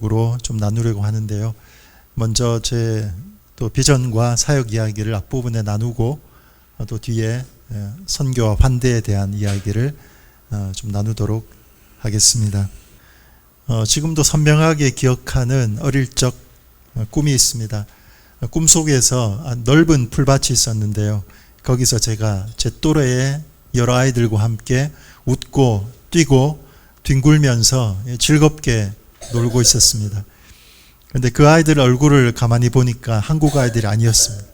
으로 좀 나누려고 하는데요. 먼저 제 또 비전과 사역 이야기를 앞부분에 나누고 또 뒤에 선교와 환대에 대한 이야기를 좀 나누도록 하겠습니다. 지금도 선명하게 기억하는 어릴 적 꿈이 있습니다. 꿈속에서 넓은 풀밭이 있었는데요. 거기서 제가 제 또래의 여러 아이들과 함께 웃고 뛰고 뒹굴면서 즐겁게 놀고 있었습니다. 그런데 그 아이들 얼굴을 가만히 보니까 한국 아이들이 아니었습니다.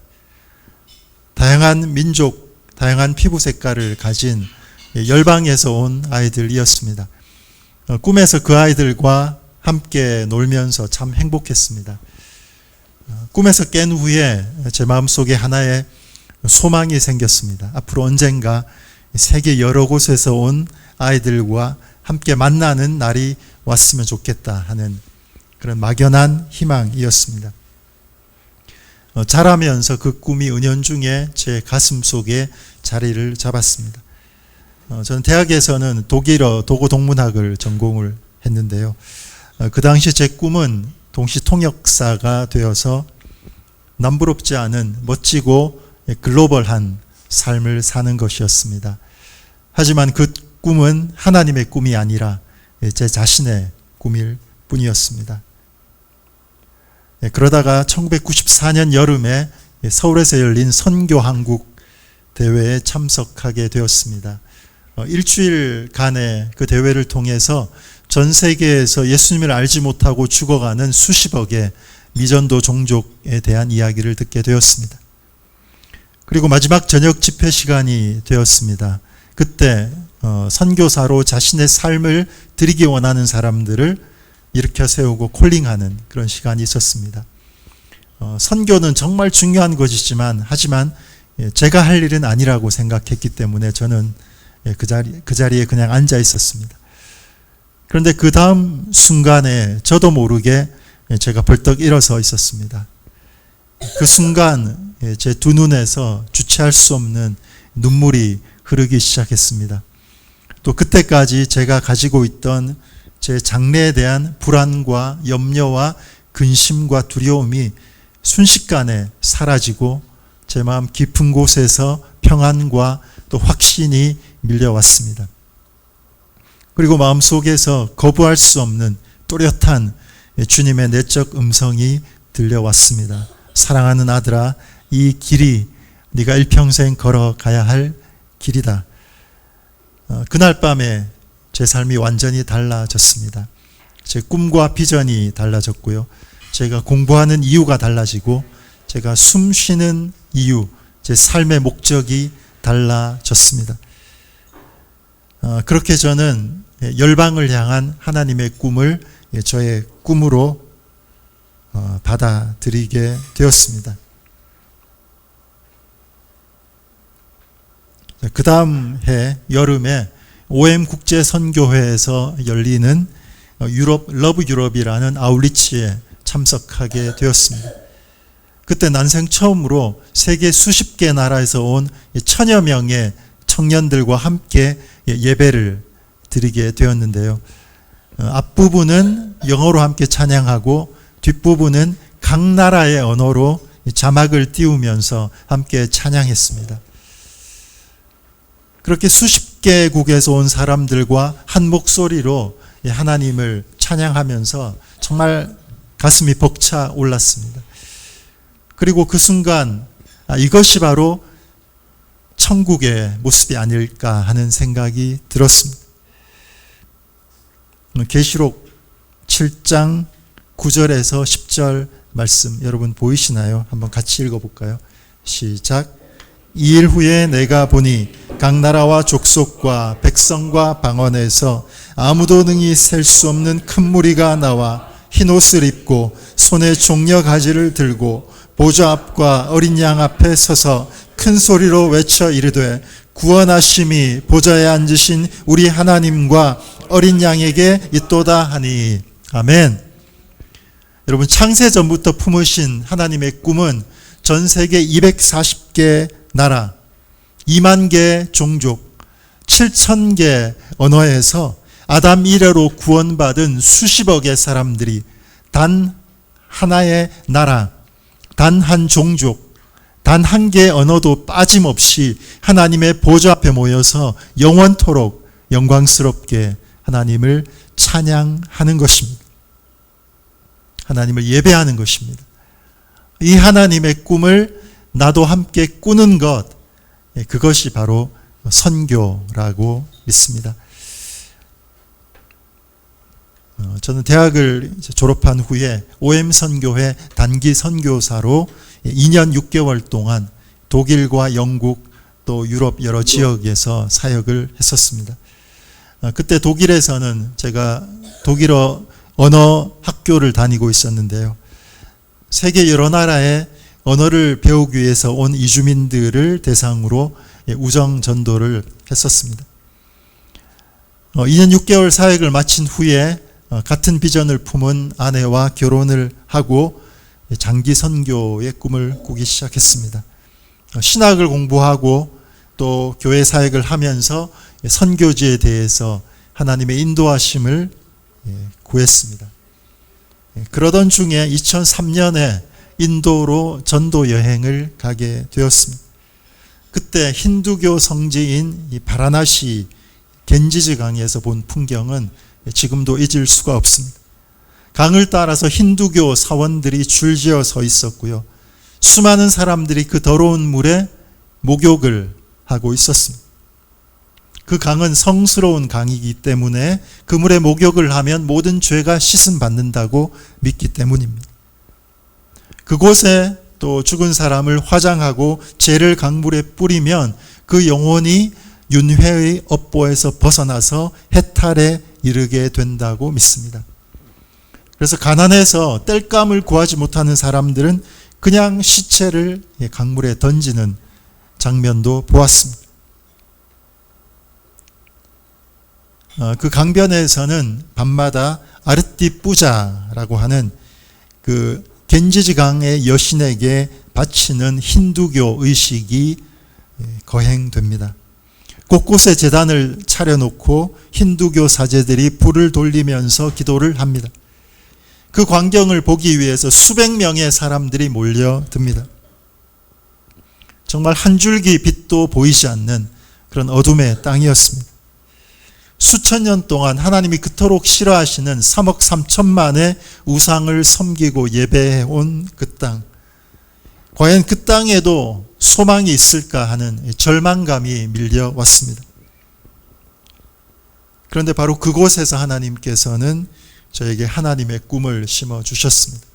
다양한 민족, 다양한 피부 색깔을 가진 열방에서 온 아이들이었습니다. 꿈에서 그 아이들과 함께 놀면서 참 행복했습니다. 꿈에서 깬 후에 제 마음속에 하나의 소망이 생겼습니다. 앞으로 언젠가 세계 여러 곳에서 온 아이들과 함께 만나는 날이 왔으면 좋겠다 하는 그런 막연한 희망이었습니다. 자라면서 그 꿈이 은연중에 제 가슴 속에 자리를 잡았습니다. 저는 대학에서는 독일어 도고동문학을 전공을 했는데요. 그 당시 제 꿈은 동시통역사가 되어서 남부럽지 않은 멋지고 글로벌한 삶을 사는 것이었습니다. 하지만 그 꿈은 하나님의 꿈이 아니라 제 자신의 꿈일 뿐이었습니다. 그러다가 1994년 여름에 서울에서 열린 선교한국 대회에 참석하게 되었습니다. 일주일간의 그 대회를 통해서 전 세계에서 예수님을 알지 못하고 죽어가는 수십억의 미전도 종족에 대한 이야기를 듣게 되었습니다. 그리고 마지막 저녁 집회 시간이 되었습니다. 그때 선교사로 자신의 삶을 드리기 원하는 사람들을 일으켜 세우고 콜링하는 그런 시간이 있었습니다. 선교는 정말 중요한 것이지만 하지만 제가 할 일은 아니라고 생각했기 때문에 저는 그 자리에 그냥 앉아 있었습니다. 그런데 그 다음 순간에 저도 모르게 제가 벌떡 일어서 있었습니다. 그 순간 제 두 눈에서 주체할 수 없는 눈물이 흐르기 시작했습니다. 또 그때까지 제가 가지고 있던 제 장래에 대한 불안과 염려와 근심과 두려움이 순식간에 사라지고 제 마음 깊은 곳에서 평안과 또 확신이 밀려왔습니다. 그리고 마음속에서 거부할 수 없는 또렷한 주님의 내적 음성이 들려왔습니다. 사랑하는 아들아, 이 길이 네가 일평생 걸어가야 할 길이다. 그날 밤에 제 삶이 완전히 달라졌습니다. 제 꿈과 비전이 달라졌고요. 제가 공부하는 이유가 달라지고 제가 숨 쉬는 이유, 제 삶의 목적이 달라졌습니다. 그렇게 저는 열방을 향한 하나님의 꿈을 저의 꿈으로 받아들이게 되었습니다. 그 다음 해 여름에 OM 국제선교회에서 열리는 러브 유럽이라는 아울리치에 참석하게 되었습니다. 그때 난생 처음으로 세계 수십 개 나라에서 온 1000여 명의 청년들과 함께 예배를 드리게 되었는데요. 앞부분은 영어로 함께 찬양하고 뒷부분은 각 나라의 언어로 자막을 띄우면서 함께 찬양했습니다. 그렇게 수십 개국에서 온 사람들과 한 목소리로 하나님을 찬양하면서 정말 가슴이 벅차 올랐습니다. 그리고 그 순간 이것이 바로 천국의 모습이 아닐까 하는 생각이 들었습니다. 계시록 7장 9절에서 10절 말씀 여러분 보이시나요? 한번 같이 읽어볼까요? 시작. 2일 후에 내가 보니 각 나라와 족속과 백성과 방언에서 아무도 능히 셀 수 없는 큰 무리가 나와 흰옷을 입고 손에 종려 가지를 들고 보좌 앞과 어린 양 앞에 서서 큰 소리로 외쳐 이르되 구원하심이 보좌에 앉으신 우리 하나님과 어린 양에게 있도다 하니. 아멘. 여러분, 창세전부터 품으신 하나님의 꿈은 전 세계 240개 나라, 2만 개 종족, 7,000개 언어에서 아담 이래로 구원받은 수십억의 사람들이 단 하나의 나라, 단 한 종족, 단 한 개의 언어도 빠짐없이 하나님의 보좌 앞에 모여서 영원토록 영광스럽게 하나님을 찬양하는 것입니다. 하나님을 예배하는 것입니다. 이 하나님의 꿈을 나도 함께 꾸는 것, 그것이 바로 선교라고 믿습니다. 저는 대학을 졸업한 후에 OM 선교회 단기 선교사로 2년 6개월 동안 독일과 영국 또 유럽 여러 지역에서 사역을 했었습니다. 그때 독일에서는 제가 독일어 언어 학교를 다니고 있었는데요. 세계 여러 나라의 언어를 배우기 위해서 온 이주민들을 대상으로 우정 전도를 했었습니다. 2년 6개월 사역을 마친 후에 같은 비전을 품은 아내와 결혼을 하고 장기 선교의 꿈을 꾸기 시작했습니다. 신학을 공부하고 또 교회 사역을 하면서 선교지에 대해서 하나님의 인도하심을 구했습니다. 그러던 중에 2003년에 인도로 전도 여행을 가게 되었습니다. 그때 힌두교 성지인 이 바라나시 겐지즈 강에서 본 풍경은 지금도 잊을 수가 없습니다. 강을 따라서 힌두교 사원들이 줄지어 서 있었고요. 수많은 사람들이 그 더러운 물에 목욕을 하고 있었습니다. 그 강은 성스러운 강이기 때문에 그 물에 목욕을 하면 모든 죄가 씻음받는다고 믿기 때문입니다. 그곳에 또 죽은 사람을 화장하고 죄를 강물에 뿌리면 그 영혼이 윤회의 업보에서 벗어나서 해탈에 이르게 된다고 믿습니다. 그래서 가난해서 땔감을 구하지 못하는 사람들은 그냥 시체를 강물에 던지는 장면도 보았습니다. 그 강변에서는 밤마다 아르띠뿌자라고 하는 그 겐지즈 강의 여신에게 바치는 힌두교 의식이 거행됩니다. 곳곳에 제단을 차려놓고 힌두교 사제들이 불을 돌리면서 기도를 합니다. 그 광경을 보기 위해서 수백 명의 사람들이 몰려듭니다. 정말 한 줄기 빛도 보이지 않는 그런 어둠의 땅이었습니다. 수천 년 동안 하나님이 그토록 싫어하시는 3억 3천만의 우상을 섬기고 예배해온 그 땅. 과연 그 땅에도 소망이 있을까 하는 절망감이 밀려왔습니다. 그런데 바로 그곳에서 하나님께서는 저에게 하나님의 꿈을 심어주셨습니다.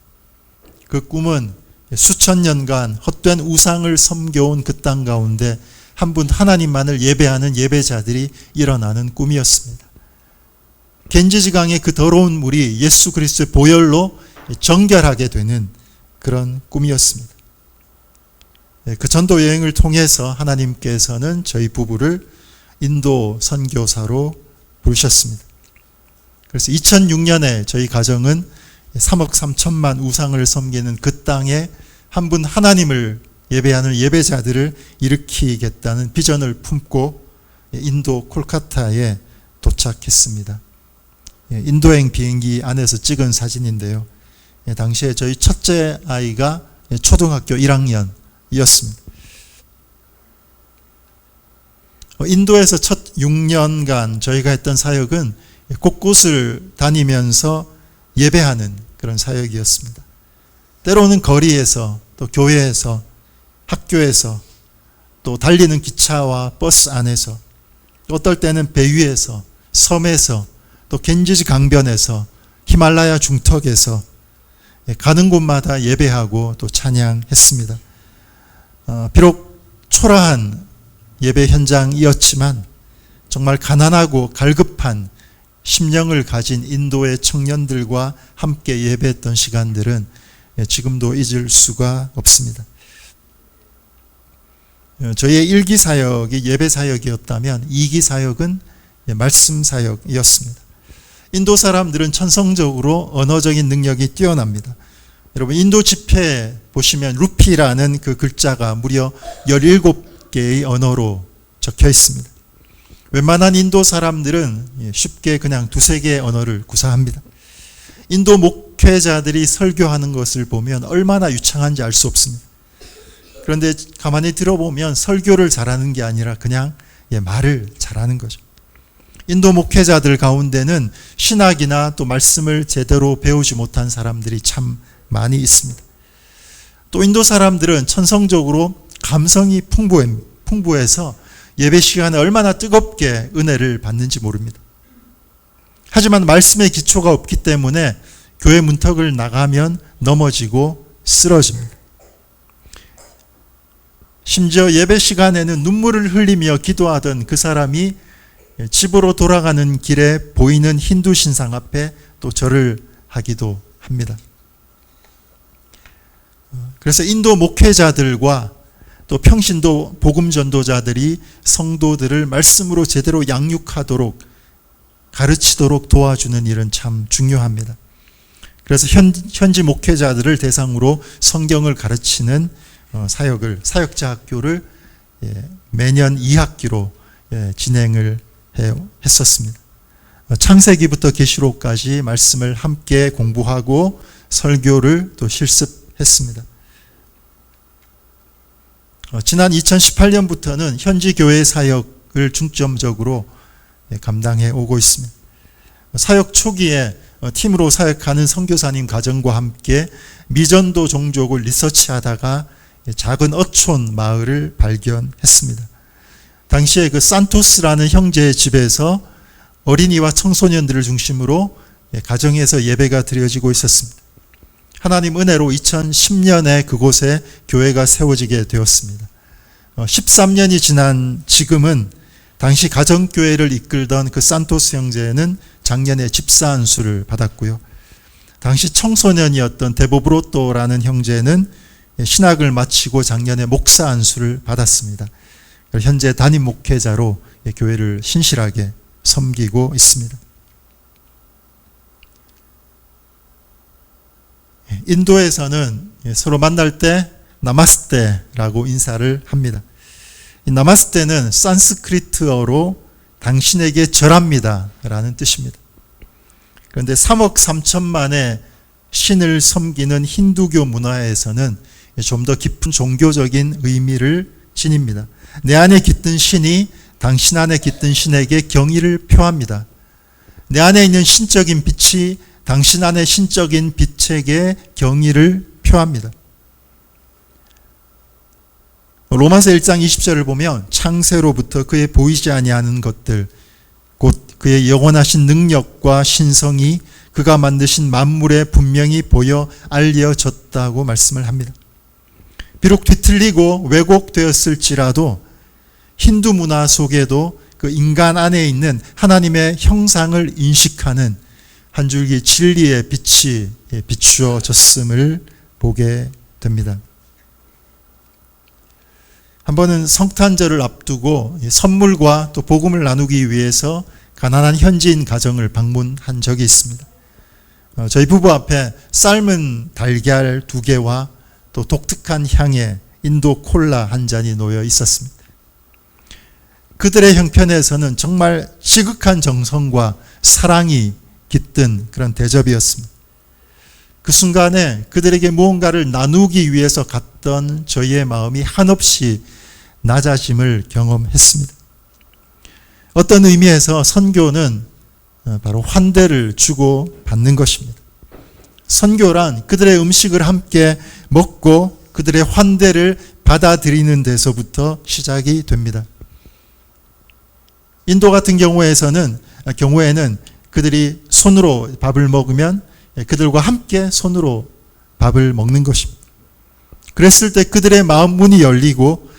그 꿈은 수천 년간 헛된 우상을 섬겨온 그 땅 가운데 한 분 하나님만을 예배하는 예배자들이 일어나는 꿈이었습니다. 겐지즈 강의 그 더러운 물이 예수 그리스도의 보혈로 정결하게 되는 그런 꿈이었습니다. 그 전도 여행을 통해서 하나님께서는 저희 부부를 인도 선교사로 부르셨습니다. 그래서 2006년에 저희 가정은 3억 3천만 우상을 섬기는 그 땅에 한 분 하나님을 예배하는 예배자들을 일으키겠다는 비전을 품고 인도 콜카타에 도착했습니다. 인도행 비행기 안에서 찍은 사진인데요. 당시에 저희 첫째 아이가 초등학교 1학년이었습니다. 인도에서 첫 6년간 저희가 했던 사역은 곳곳을 다니면서 예배하는 그런 사역이었습니다. 때로는 거리에서 또 교회에서 학교에서 또 달리는 기차와 버스 안에서 또 어떨 때는 배 위에서 섬에서 또 겐지즈 강변에서 히말라야 중턱에서 가는 곳마다 예배하고 또 찬양했습니다. 비록 초라한 예배 현장이었지만 정말 가난하고 갈급한 심령을 가진 인도의 청년들과 함께 예배했던 시간들은 지금도 잊을 수가 없습니다. 저희의 1기 사역이 예배 사역이었다면 2기 사역은 말씀 사역이었습니다. 인도 사람들은 천성적으로 언어적인 능력이 뛰어납니다. 여러분 인도 지폐 보시면 루피라는 그 글자가 무려 17개의 언어로 적혀 있습니다. 웬만한 인도 사람들은 쉽게 그냥 2-3개의 언어를 구사합니다. 인도 목회자들이 설교하는 것을 보면 얼마나 유창한지 알 수 없습니다. 그런데 가만히 들어보면 설교를 잘하는 게 아니라 그냥 말을 잘하는 거죠. 인도 목회자들 가운데는 신학이나 또 말씀을 제대로 배우지 못한 사람들이 참 많이 있습니다. 또 인도 사람들은 천성적으로 감성이 풍부해서 예배 시간에 얼마나 뜨겁게 은혜를 받는지 모릅니다. 하지만 말씀의 기초가 없기 때문에 교회 문턱을 나가면 넘어지고 쓰러집니다. 심지어 예배 시간에는 눈물을 흘리며 기도하던 그 사람이 집으로 돌아가는 길에 보이는 힌두 신상 앞에 또 절을 하기도 합니다. 그래서 인도 목회자들과 또 평신도 복음 전도자들이 성도들을 말씀으로 제대로 양육하도록 가르치도록 도와주는 일은 참 중요합니다. 그래서 현지 목회자들을 대상으로 성경을 가르치는 사역자 학교를 매년 2학기로 진행을 했었습니다. 창세기부터 계시록까지 말씀을 함께 공부하고 설교를 또 실습했습니다. 지난 2018년부터는 현지 교회 사역을 중점적으로 감당해 오고 있습니다. 사역 초기에 팀으로 사역하는 선교사님 가정과 함께 미전도 종족을 리서치하다가 작은 어촌 마을을 발견했습니다. 당시에 그 산토스라는 형제의 집에서 어린이와 청소년들을 중심으로 가정에서 예배가 드려지고 있었습니다. 하나님 은혜로 2010년에 그곳에 교회가 세워지게 되었습니다. 13년이 지난 지금은 당시 가정교회를 이끌던 그 산토스 형제는 작년에 집사 안수를 받았고요. 당시 청소년이었던 데보브로토라는 형제는 신학을 마치고 작년에 목사 안수를 받았습니다. 현재 담임 목회자로 교회를 신실하게 섬기고 있습니다. 인도에서는 서로 만날 때 나마스테라고 인사를 합니다. 이 나마스테는 산스크리트어로 당신에게 절합니다 라는 뜻입니다. 그런데 3억 3천만의 신을 섬기는 힌두교 문화에서는 좀 더 깊은 종교적인 의미를 지닙니다. 내 안에 깃든 신이 당신 안에 깃든 신에게 경의를 표합니다. 내 안에 있는 신적인 빛이 당신 안에 신적인 빛에게 경의를 표합니다. 로마서 1장 20절을 보면 창세로부터 그의 보이지 아니하는 것들 곧 그의 영원하신 능력과 신성이 그가 만드신 만물에 분명히 보여 알려졌다고 말씀을 합니다. 비록 뒤틀리고 왜곡되었을지라도 힌두 문화 속에도 그 인간 안에 있는 하나님의 형상을 인식하는 한 줄기 진리의 빛이 비추어졌음을 보게 됩니다. 한 번은 성탄절을 앞두고 선물과 또 복음을 나누기 위해서 가난한 현지인 가정을 방문한 적이 있습니다. 저희 부부 앞에 삶은 달걀 2개와 또 독특한 향의 인도 콜라 한 잔이 놓여 있었습니다. 그들의 형편에서는 정말 지극한 정성과 사랑이 깃든 그런 대접이었습니다. 그 순간에 그들에게 무언가를 나누기 위해서 갔던 저희의 마음이 한없이 낮아짐을 경험했습니다. 어떤 의미에서 선교는 바로 환대를 주고 받는 것입니다. 선교란 그들의 음식을 함께 먹고 그들의 환대를 받아들이는 데서부터 시작이 됩니다. 인도 같은 경우에는 그들이 손으로 밥을 먹으면 그들과 함께 손으로 밥을 먹는 것입니다. 그랬을 때 그들의 마음 문이 열리고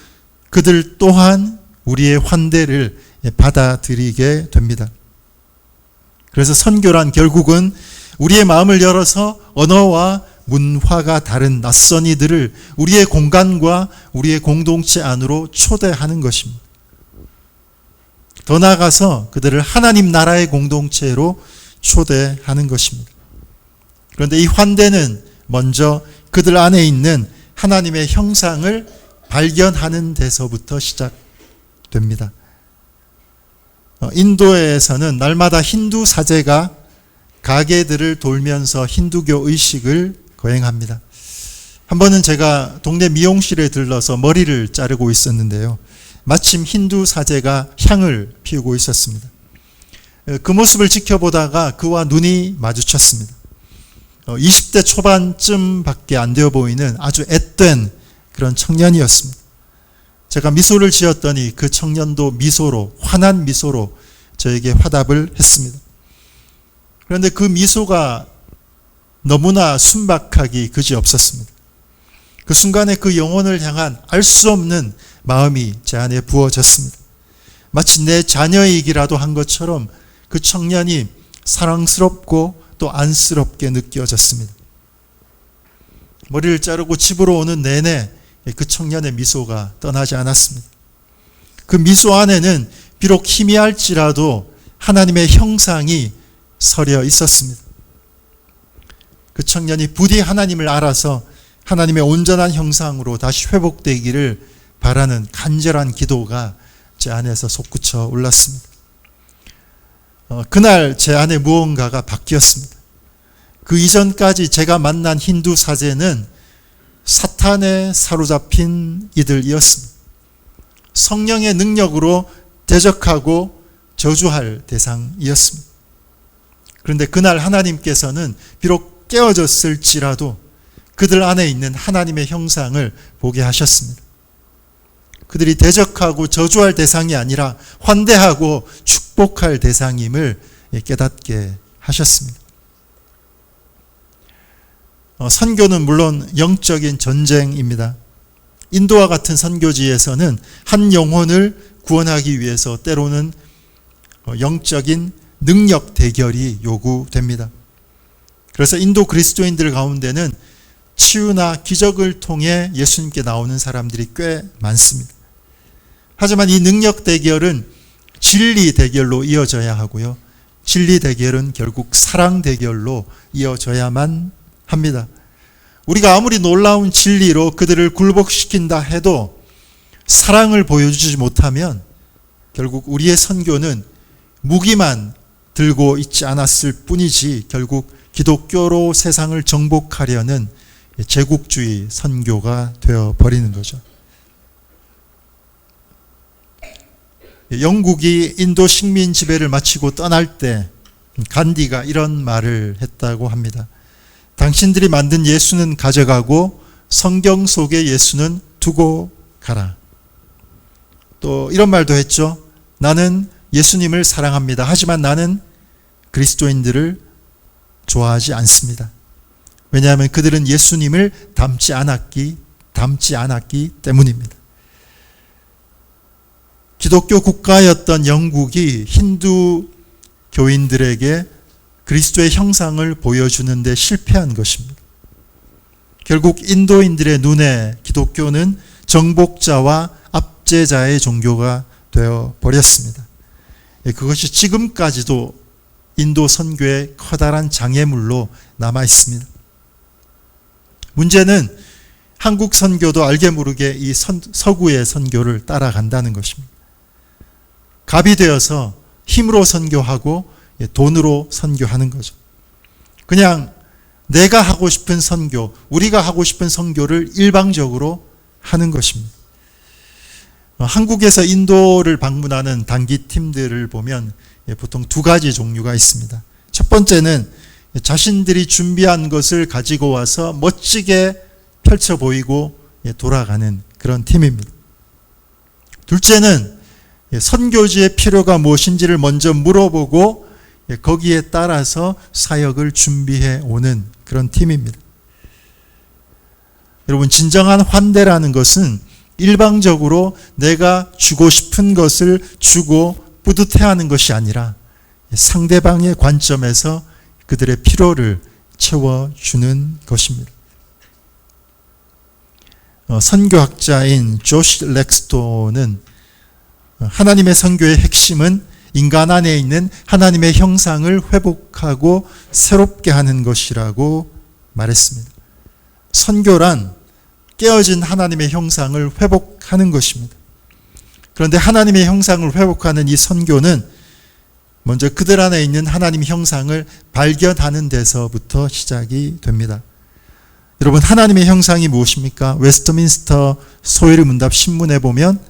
그들 또한 우리의 환대를 받아들이게 됩니다. 그래서 선교란 결국은 우리의 마음을 열어서 언어와 문화가 다른 낯선 이들을 우리의 공간과 우리의 공동체 안으로 초대하는 것입니다. 더 나아가서 그들을 하나님 나라의 공동체로 초대하는 것입니다. 그런데 이 환대는 먼저 그들 안에 있는 하나님의 형상을 발견하는 데서부터 시작됩니다. 인도에서는 날마다 힌두 사제가 가게들을 돌면서 힌두교 의식을 거행합니다. 한 번은 제가 동네 미용실에 들러서 머리를 자르고 있었는데요. 마침 힌두 사제가 향을 피우고 있었습니다. 그 모습을 지켜보다가 그와 눈이 마주쳤습니다. 20대 초반쯤밖에 안 되어 보이는 아주 앳된 그런 청년이었습니다. 제가 미소를 지었더니 그 청년도 미소로, 환한 미소로 저에게 화답을 했습니다. 그런데 그 미소가 너무나 순박하기 그지없었습니다. 그 순간에 그 영혼을 향한 알 수 없는 마음이 제 안에 부어졌습니다. 마치 내 자녀이기라도 한 것처럼 그 청년이 사랑스럽고 또 안쓰럽게 느껴졌습니다. 머리를 자르고 집으로 오는 내내 그 청년의 미소가 떠나지 않았습니다. 그 미소 안에는 비록 희미할지라도 하나님의 형상이 서려 있었습니다. 그 청년이 부디 하나님을 알아서 하나님의 온전한 형상으로 다시 회복되기를 바라는 간절한 기도가 제 안에서 솟구쳐 올랐습니다. 그날 제 안에 무언가가 바뀌었습니다. 그 이전까지 제가 만난 힌두 사제는 사탄에 사로잡힌 이들이었습니다. 성령의 능력으로 대적하고 저주할 대상이었습니다. 그런데 그날 하나님께서는 비록 깨어졌을지라도 그들 안에 있는 하나님의 형상을 보게 하셨습니다. 그들이 대적하고 저주할 대상이 아니라 환대하고 축복할 대상임을 깨닫게 하셨습니다. 선교는 물론 영적인 전쟁입니다. 인도와 같은 선교지에서는 한 영혼을 구원하기 위해서 때로는 영적인 능력 대결이 요구됩니다. 그래서 인도 그리스도인들 가운데는 치유나 기적을 통해 예수님께 나오는 사람들이 꽤 많습니다. 하지만 이 능력 대결은 진리 대결로 이어져야 하고요. 진리 대결은 결국 사랑 대결로 이어져야만 합니다. 우리가 아무리 놀라운 진리로 그들을 굴복시킨다 해도 사랑을 보여주지 못하면 결국 우리의 선교는 무기만 들고 있지 않았을 뿐이지 결국 기독교로 세상을 정복하려는 제국주의 선교가 되어버리는 거죠. 영국이 인도 식민 지배를 마치고 떠날 때 간디가 이런 말을 했다고 합니다. 당신들이 만든 예수는 가져가고 성경 속의 예수는 두고 가라. 또 이런 말도 했죠. 나는 예수님을 사랑합니다. 하지만 나는 그리스도인들을 좋아하지 않습니다. 왜냐하면 그들은 예수님을 닮지 않았기 때문입니다. 기독교 국가였던 영국이 힌두 교인들에게 그리스도의 형상을 보여주는 데 실패한 것입니다. 결국 인도인들의 눈에 기독교는 정복자와 압제자의 종교가 되어 버렸습니다. 그것이 지금까지도 인도 선교의 커다란 장애물로 남아 있습니다. 문제는 한국 선교도 알게 모르게 이 서구의 선교를 따라간다는 것입니다. 갑이 되어서 힘으로 선교하고 돈으로 선교하는 거죠. 그냥 내가 하고 싶은 선교, 우리가 하고 싶은 선교를 일방적으로 하는 것입니다. 한국에서 인도를 방문하는 단기 팀들을 보면 보통 두 가지 종류가 있습니다. 첫 번째는 자신들이 준비한 것을 가지고 와서 멋지게 펼쳐 보이고 돌아가는 그런 팀입니다. 둘째는 선교지의 필요가 무엇인지를 먼저 물어보고 거기에 따라서 사역을 준비해 오는 그런 팀입니다. 여러분, 진정한 환대라는 것은 일방적으로 내가 주고 싶은 것을 주고 뿌듯해하는 것이 아니라 상대방의 관점에서 그들의 필요를 채워주는 것입니다. 선교학자인 조시 렉스톤은 하나님의 선교의 핵심은 인간 안에 있는 하나님의 형상을 회복하고 새롭게 하는 것이라고 말했습니다. 선교란 깨어진 하나님의 형상을 회복하는 것입니다. 그런데 하나님의 형상을 회복하는 이 선교는 먼저 그들 안에 있는 하나님 형상을 발견하는 데서부터 시작이 됩니다. 여러분, 하나님의 형상이 무엇입니까? 웨스트민스터 소요리 문답 신문에 보면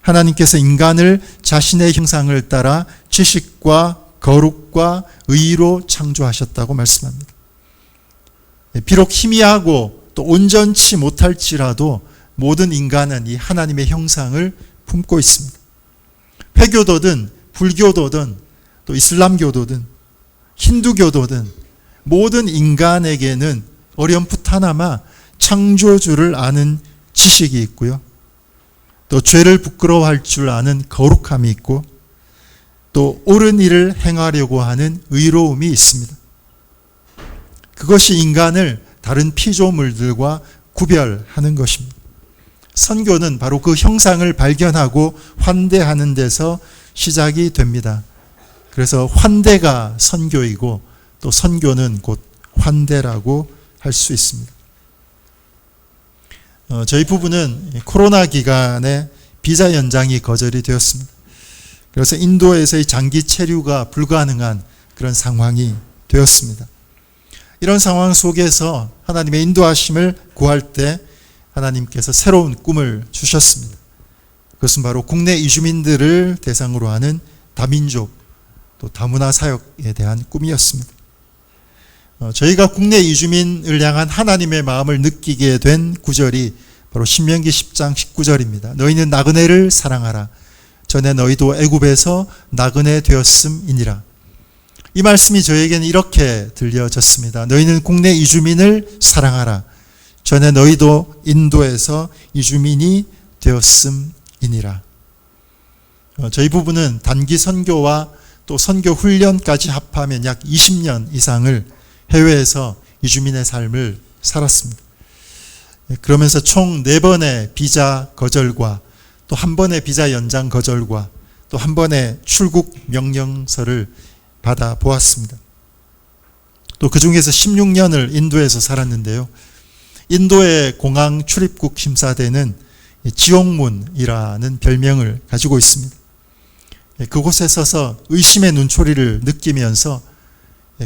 하나님께서 인간을 자신의 형상을 따라 지식과 거룩과 의로 창조하셨다고 말씀합니다. 비록 희미하고 또 온전치 못할지라도 모든 인간은 이 하나님의 형상을 품고 있습니다. 회교도든 불교도든 또 이슬람교도든 힌두교도든 모든 인간에게는 어렴풋하나마 창조주를 아는 지식이 있고요. 또 죄를 부끄러워할 줄 아는 거룩함이 있고 또 옳은 일을 행하려고 하는 의로움이 있습니다. 그것이 인간을 다른 피조물들과 구별하는 것입니다. 선교는 바로 그 형상을 발견하고 환대하는 데서 시작이 됩니다. 그래서 환대가 선교이고 또 선교는 곧 환대라고 할 수 있습니다. 저희 부부는 코로나 기간에 비자 연장이 거절이 되었습니다. 그래서 인도에서의 장기 체류가 불가능한 그런 상황이 되었습니다. 이런 상황 속에서 하나님의 인도하심을 구할 때 하나님께서 새로운 꿈을 주셨습니다. 그것은 바로 국내 이주민들을 대상으로 하는 다민족 또 다문화 사역에 대한 꿈이었습니다. 저희가 국내 이주민을 향한 하나님의 마음을 느끼게 된 구절이 바로 신명기 10장 19절입니다. 너희는 나그네를 사랑하라. 전에 너희도 애굽에서 나그네 되었음이니라. 이 말씀이 저에게는 이렇게 들려졌습니다. 너희는 국내 이주민을 사랑하라. 전에 너희도 인도에서 이주민이 되었음이니라. 저희 부부는 단기 선교와 또 선교 훈련까지 합하면 약 20년 이상을 해외에서 이주민의 삶을 살았습니다. 그러면서 총 4번의 비자 거절과 또 1번의 비자 연장 거절과 또 1번의 출국 명령서를 받아 보았습니다. 또 그 중에서 16년을 인도에서 살았는데요. 인도의 공항 출입국 심사대는 지옥문이라는 별명을 가지고 있습니다. 그곳에 서서 의심의 눈초리를 느끼면서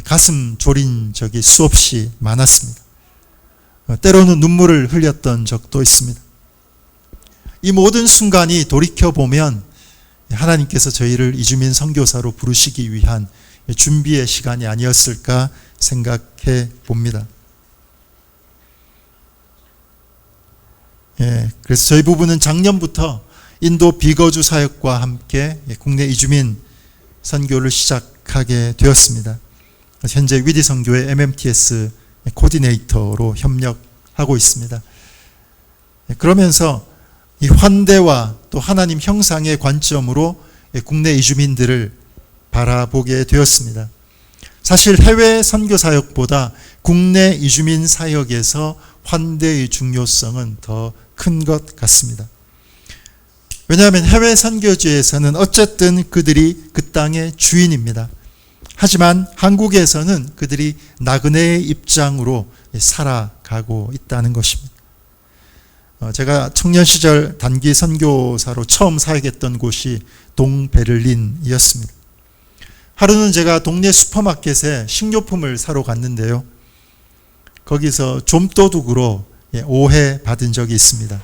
가슴 졸인 적이 수없이 많았습니다. 때로는 눈물을 흘렸던 적도 있습니다. 이 모든 순간이 돌이켜보면 하나님께서 저희를 이주민 선교사로 부르시기 위한 준비의 시간이 아니었을까 생각해 봅니다. 그래서 저희 부부는 작년부터 인도 비거주 사역과 함께 국내 이주민 선교를 시작하게 되었습니다. 현재 위디 선교의 MMTS 코디네이터로 협력하고 있습니다. 그러면서 이 환대와 또 하나님 형상의 관점으로 국내 이주민들을 바라보게 되었습니다. 사실 해외 선교 사역보다 국내 이주민 사역에서 환대의 중요성은 더 큰 것 같습니다. 왜냐하면 해외 선교지에서는 어쨌든 그들이 그 땅의 주인입니다. 하지만 한국에서는 그들이 나그네의 입장으로 살아가고 있다는 것입니다. 제가 청년 시절 단기 선교사로 처음 사역했던 곳이 동베를린이었습니다. 하루는 제가 동네 슈퍼마켓에 식료품을 사러 갔는데요. 거기서 좀도둑으로 오해받은 적이 있습니다.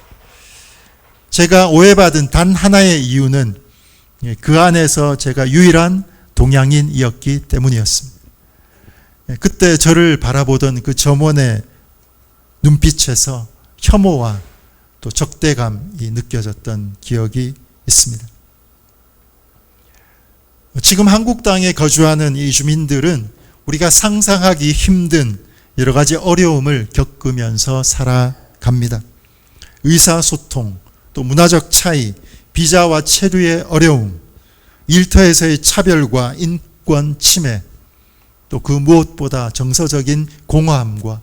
제가 오해받은 단 하나의 이유는 그 안에서 제가 유일한 동양인이었기 때문이었습니다. 그때 저를 바라보던 그 점원의 눈빛에서 혐오와 또 적대감이 느껴졌던 기억이 있습니다. 지금 한국 땅에 거주하는 이 주민들은 우리가 상상하기 힘든 여러 가지 어려움을 겪으면서 살아갑니다. 의사소통, 또 문화적 차이, 비자와 체류의 어려움, 일터에서의 차별과 인권 침해, 또 그 무엇보다 정서적인 공허함과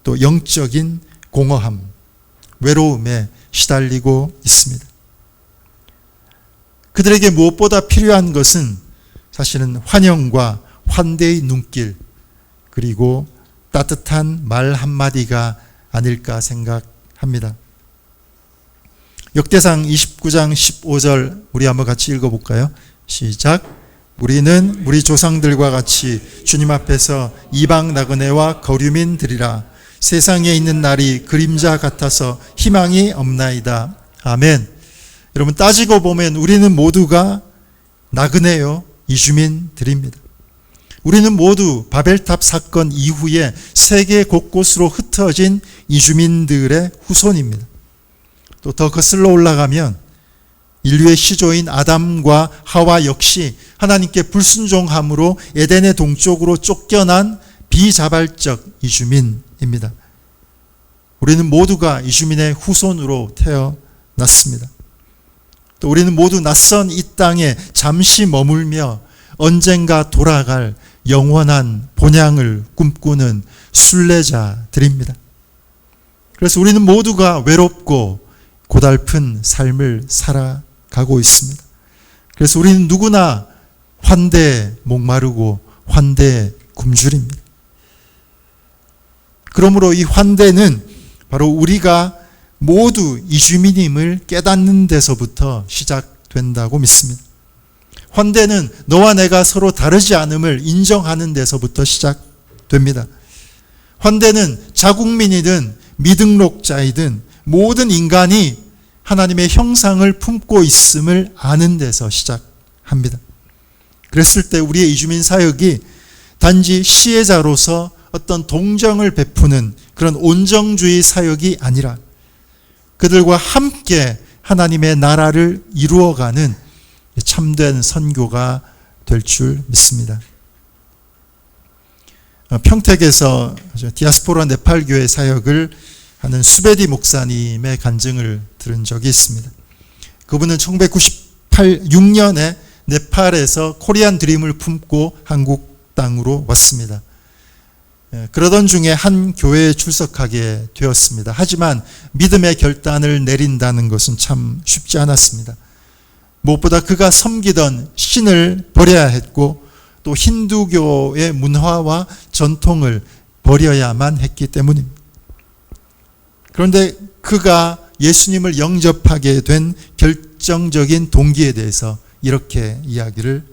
또 영적인 공허함, 외로움에 시달리고 있습니다. 그들에게 무엇보다 필요한 것은 사실은 환영과 환대의 눈길, 그리고 따뜻한 말 한마디가 아닐까 생각합니다. 역대상 29장 15절 우리 한번 같이 읽어볼까요? 시작. 우리는 우리 조상들과 같이 주님 앞에서 이방 나그네와 거류민들이라. 세상에 있는 날이 그림자 같아서 희망이 없나이다. 아멘. 여러분, 따지고 보면 우리는 모두가 나그네요, 이주민들입니다. 우리는 모두 바벨탑 사건 이후에 세계 곳곳으로 흩어진 이주민들의 후손입니다. 또 더 거슬러 올라가면 인류의 시조인 아담과 하와 역시 하나님께 불순종함으로 에덴의 동쪽으로 쫓겨난 비자발적 이주민입니다. 우리는 모두가 이주민의 후손으로 태어났습니다. 또 우리는 모두 낯선 이 땅에 잠시 머물며 언젠가 돌아갈 영원한 본향을 꿈꾸는 순례자들입니다. 그래서 우리는 모두가 외롭고 고달픈 삶을 살아가고 있습니다. 그래서 우리는 누구나 환대에 목마르고 환대에 굶주립니다. 그러므로 이 환대는 바로 우리가 모두 이주민임을 깨닫는 데서부터 시작된다고 믿습니다. 환대는 너와 내가 서로 다르지 않음을 인정하는 데서부터 시작됩니다. 환대는 자국민이든 미등록자이든 모든 인간이 하나님의 형상을 품고 있음을 아는 데서 시작합니다. 그랬을 때 우리의 이주민 사역이 단지 시혜자로서 어떤 동정을 베푸는 그런 온정주의 사역이 아니라 그들과 함께 하나님의 나라를 이루어가는 참된 선교가 될 줄 믿습니다. 평택에서 디아스포라 네팔 교회 사역을 하는 수베디 목사님의 간증을 들은 적이 있습니다. 그분은 1996년에 네팔에서 코리안 드림을 품고 한국 땅으로 왔습니다. 그러던 중에 한 교회에 출석하게 되었습니다. 하지만 믿음의 결단을 내린다는 것은 참 쉽지 않았습니다. 무엇보다 그가 섬기던 신을 버려야 했고 또 힌두교의 문화와 전통을 버려야만 했기 때문입니다. 그런데 그가 예수님을 영접하게 된 결정적인 동기에 대해서 이렇게 이야기를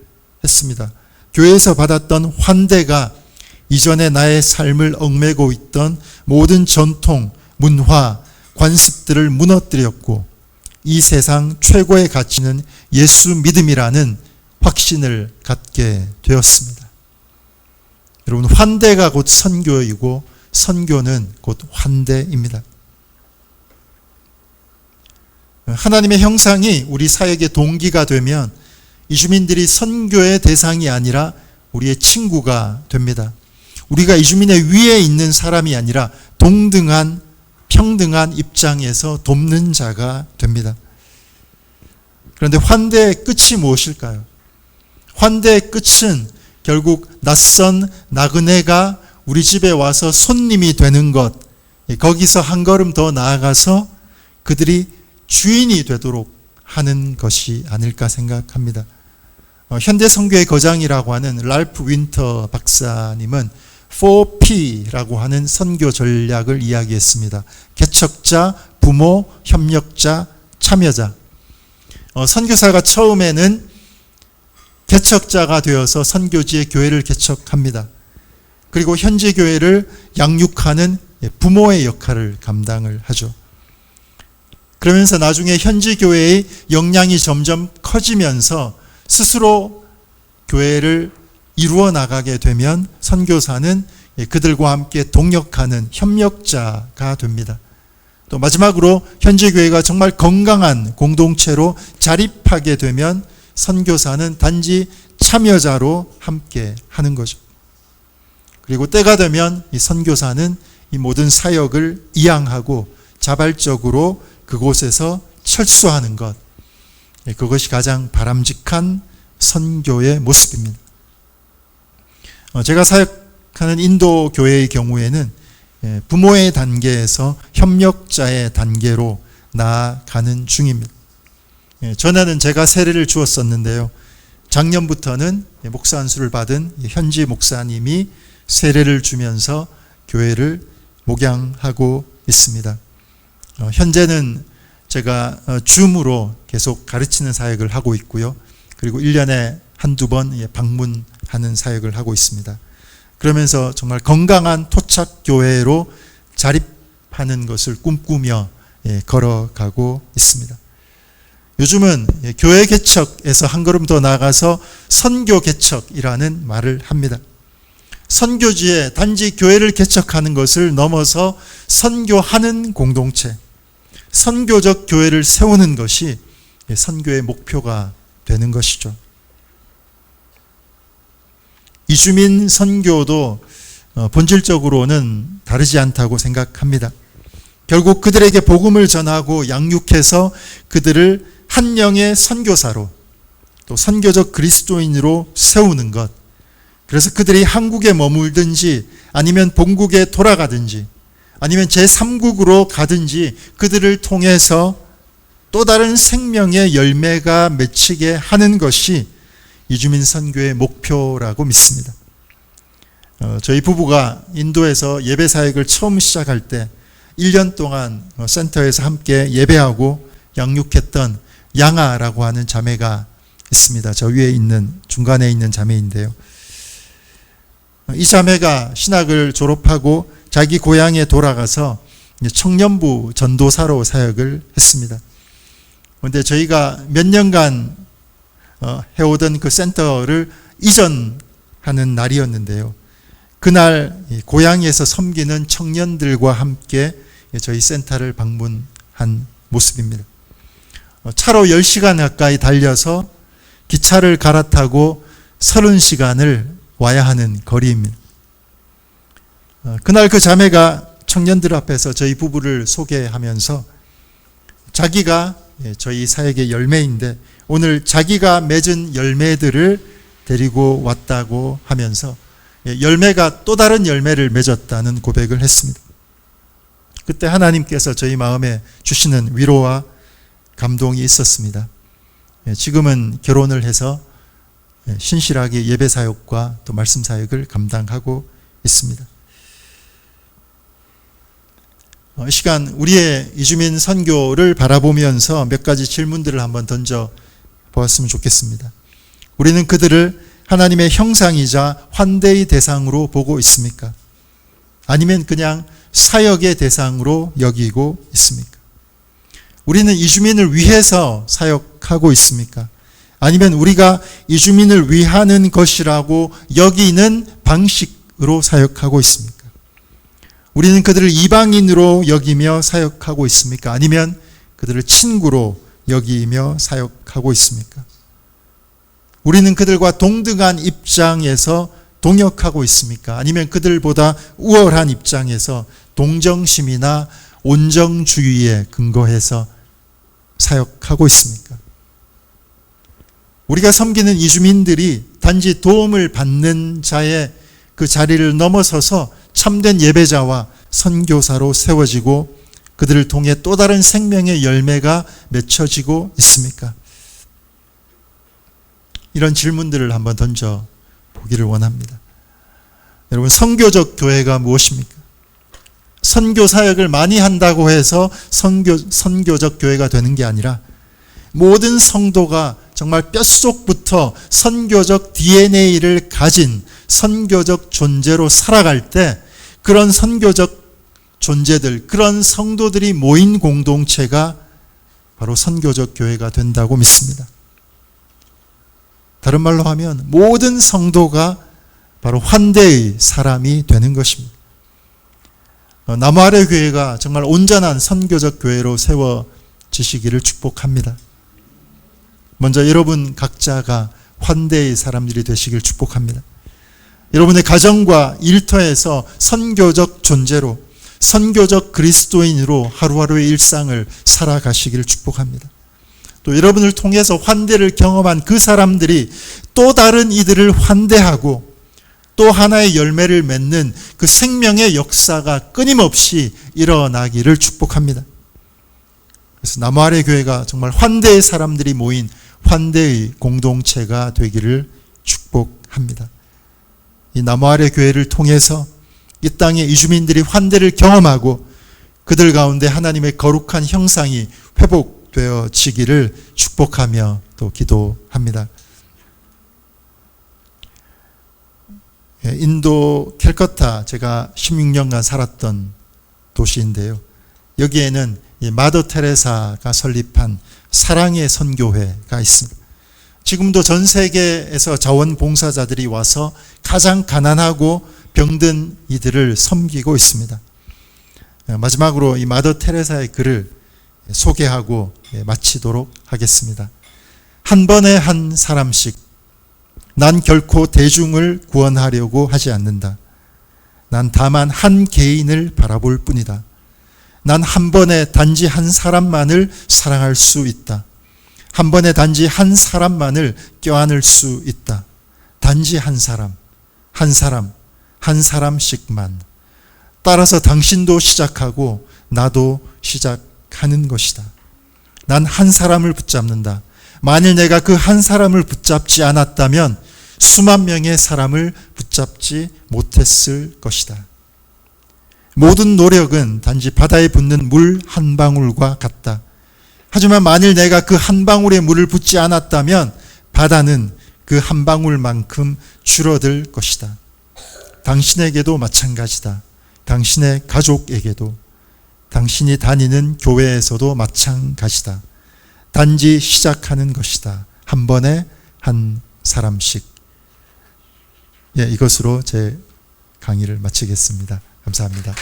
했습니다. 교회에서 받았던 환대가 이전에 나의 삶을 얽매고 있던 모든 전통, 문화, 관습들을 무너뜨렸고 이 세상 최고의 가치는 예수 믿음이라는 확신을 갖게 되었습니다. 여러분, 환대가 곧 선교이고 선교는 곧 환대입니다. 하나님의 형상이 우리 사역의 동기가 되면 이주민들이 선교의 대상이 아니라 우리의 친구가 됩니다. 우리가 이주민의 위에 있는 사람이 아니라 동등한 평등한 입장에서 돕는 자가 됩니다. 그런데 환대의 끝이 무엇일까요? 환대의 끝은 결국 낯선 나그네가 우리 집에 와서 손님이 되는 것, 거기서 한 걸음 더 나아가서 그들이 주인이 되도록 하는 것이 아닐까 생각합니다. 현대선교의 거장이라고 하는 랄프 윈터 박사님은 4P라고 하는 선교 전략을 이야기했습니다. 개척자, 부모, 협력자, 참여자. 선교사가 처음에는 개척자가 되어서 선교지의 교회를 개척합니다. 그리고 현지 교회를 양육하는 부모의 역할을 감당을 하죠. 그러면서 나중에 현지 교회의 역량이 점점 커지면서 스스로 교회를 이루어 나가게 되면 선교사는 그들과 함께 동역하는 협력자가 됩니다. 또 마지막으로 현지 교회가 정말 건강한 공동체로 자립하게 되면 선교사는 단지 참여자로 함께 하는 거죠. 그리고 때가 되면 이 선교사는 이 모든 사역을 이양하고 자발적으로 그곳에서 철수하는 것, 그것이 가장 바람직한 선교의 모습입니다. 제가 사역하는 인도 교회의 경우에는 부모의 단계에서 협력자의 단계로 나아가는 중입니다. 전에는 제가 세례를 주었었는데요. 작년부터는 목사 안수를 받은 현지 목사님이 세례를 주면서 교회를 목양하고 있습니다. 현재는 제가 줌으로 계속 가르치는 사역을 하고 있고요. 그리고 1년에 한두 번 방문하는 사역을 하고 있습니다. 그러면서 정말 건강한 토착교회로 자립하는 것을 꿈꾸며 걸어가고 있습니다. 요즘은 교회 개척에서 한 걸음 더 나아가서 선교 개척이라는 말을 합니다. 선교지에 단지 교회를 개척하는 것을 넘어서 선교하는 공동체, 선교적 교회를 세우는 것이 선교의 목표가 되는 것이죠. 이주민 선교도 본질적으로는 다르지 않다고 생각합니다. 결국 그들에게 복음을 전하고 양육해서 그들을 한 영의 선교사로 또 선교적 그리스도인으로 세우는 것. 그래서 그들이 한국에 머물든지 아니면 본국에 돌아가든지 아니면 제3국으로 가든지 그들을 통해서 또 다른 생명의 열매가 맺히게 하는 것이 이주민 선교의 목표라고 믿습니다. 저희 부부가 인도에서 예배 사역을 처음 시작할 때 1년 동안 센터에서 함께 예배하고 양육했던 양아라고 하는 자매가 있습니다. 저 위에 있는 중간에 있는 자매인데요. 이 자매가 신학을 졸업하고 자기 고향에 돌아가서 청년부 전도사로 사역을 했습니다. 그런데 저희가 몇 년간 해오던 그 센터를 이전하는 날이었는데요. 그날 고향에서 섬기는 청년들과 함께 저희 센터를 방문한 모습입니다. 차로 10시간 가까이 달려서 기차를 갈아타고 30시간을 와야 하는 거리입니다. 그날 그 자매가 청년들 앞에서 저희 부부를 소개하면서 자기가 저희 사역의 열매인데 오늘 자기가 맺은 열매들을 데리고 왔다고 하면서 열매가 또 다른 열매를 맺었다는 고백을 했습니다. 그때 하나님께서 저희 마음에 주시는 위로와 감동이 있었습니다. 지금은 결혼을 해서 신실하게 예배 사역과 또 말씀 사역을 감당하고 있습니다. 이 시간 우리의 이주민 선교를 바라보면서 몇 가지 질문들을 한번 던져 보았으면 좋겠습니다. 우리는 그들을 하나님의 형상이자 환대의 대상으로 보고 있습니까? 아니면 그냥 사역의 대상으로 여기고 있습니까? 우리는 이주민을 위해서 사역하고 있습니까? 아니면 우리가 이주민을 위하는 것이라고 여기는 방식으로 사역하고 있습니까? 우리는 그들을 이방인으로 여기며 사역하고 있습니까? 아니면 그들을 친구로 여기며 사역하고 있습니까? 우리는 그들과 동등한 입장에서 동역하고 있습니까? 아니면 그들보다 우월한 입장에서 동정심이나 온정주의에 근거해서 사역하고 있습니까? 우리가 섬기는 이주민들이 단지 도움을 받는 자의 그 자리를 넘어서서 참된 예배자와 선교사로 세워지고 그들을 통해 또 다른 생명의 열매가 맺혀지고 있습니까? 이런 질문들을 한번 던져 보기를 원합니다. 여러분, 선교적 교회가 무엇입니까? 선교 사역을 많이 한다고 해서 선교적 교회가 되는 게 아니라 모든 성도가 정말 뼛속부터 선교적 DNA를 가진 선교적 존재로 살아갈 때 그런 선교적 존재들, 그런 성도들이 모인 공동체가 바로 선교적 교회가 된다고 믿습니다. 다른 말로 하면 모든 성도가 바로 환대의 사람이 되는 것입니다. 나무 아래 교회가 정말 온전한 선교적 교회로 세워지시기를 축복합니다. 먼저 여러분 각자가 환대의 사람들이 되시길 축복합니다. 여러분의 가정과 일터에서 선교적 존재로, 선교적 그리스도인으로 하루하루의 일상을 살아가시기를 축복합니다. 또 여러분을 통해서 환대를 경험한 그 사람들이 또 다른 이들을 환대하고 또 하나의 열매를 맺는 그 생명의 역사가 끊임없이 일어나기를 축복합니다. 그래서 나무 아래 교회가 정말 환대의 사람들이 모인 환대의 공동체가 되기를 축복합니다. 이 나무 아래 교회를 통해서 이 땅의 이주민들이 환대를 경험하고 그들 가운데 하나님의 거룩한 형상이 회복되어지기를 축복하며 또 기도합니다. 인도 캘커타, 제가 16년간 살았던 도시인데요. 여기에는 마더 테레사가 설립한 사랑의 선교회가 있습니다. 지금도 전 세계에서 자원봉사자들이 와서 가장 가난하고 병든 이들을 섬기고 있습니다. 마지막으로 이 마더 테레사의 글을 소개하고 마치도록 하겠습니다. 한 번에 한 사람씩, 난 결코 대중을 구원하려고 하지 않는다. 난 다만 한 개인을 바라볼 뿐이다. 난 한 번에 단지 한 사람만을 사랑할 수 있다. 한 번에 단지 한 사람만을 껴안을 수 있다. 단지 한 사람, 한 사람, 한 사람씩만. 따라서 당신도 시작하고 나도 시작하는 것이다. 난 한 사람을 붙잡는다. 만일 내가 그 한 사람을 붙잡지 않았다면 수만 명의 사람을 붙잡지 못했을 것이다. 모든 노력은 단지 바다에 붙는 물 한 방울과 같다. 하지만 만일 내가 그 한 방울의 물을 붓지 않았다면 바다는 그 한 방울만큼 줄어들 것이다. 당신에게도 마찬가지다. 당신의 가족에게도, 당신이 다니는 교회에서도 마찬가지다. 단지 시작하는 것이다. 한 번에 한 사람씩. 이것으로 제 강의를 마치겠습니다. 감사합니다.